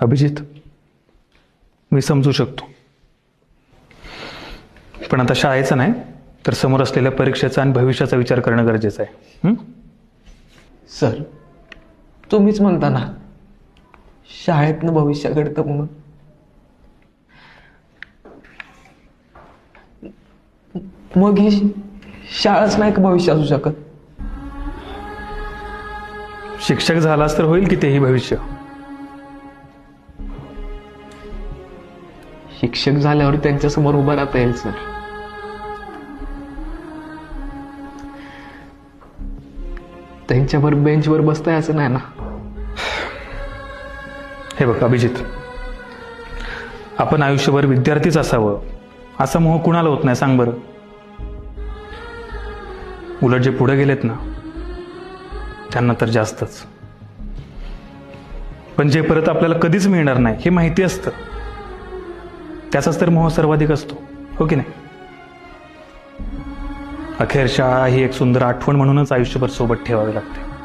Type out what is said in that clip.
अभिजित, मी समजू शकतो, पण आता शाळेचं नाही तर समोर असलेल्या परीक्षेचा आणि भविष्याचा विचार करणं गरजेचं आहे. सर, तुम्हीच म्हणता ना शाळेतनं भविष्य घडतं म्हणून. मग ही शाळाच नाही का भविष्य असू शकत? शिक्षक झालास तर होईल की तेही भविष्य. शिक्षक झाल्यावर त्यांच्यासमोर उभं राहता येईल सर. त्यांच्यावर बेंचवर बसताय असं नाही ना. हे बघ अभिजित, आपण आयुष्यभर विद्यार्थीच असावं असा मोह कुणाला होत नाही सांग बरं. उलट जे पुढे गेलेत ना त्यांना तर जास्तच. पण जे परत आपल्याला कधीच मिळणार नाही हे माहिती असतं, त्याचाच तर मोह सर्वाधिक असतो, हो की नाही? अखेर शाळा ही एक सुंदर आठवण म्हणूनच आयुष्यभर सोबत ठेवावी लागते.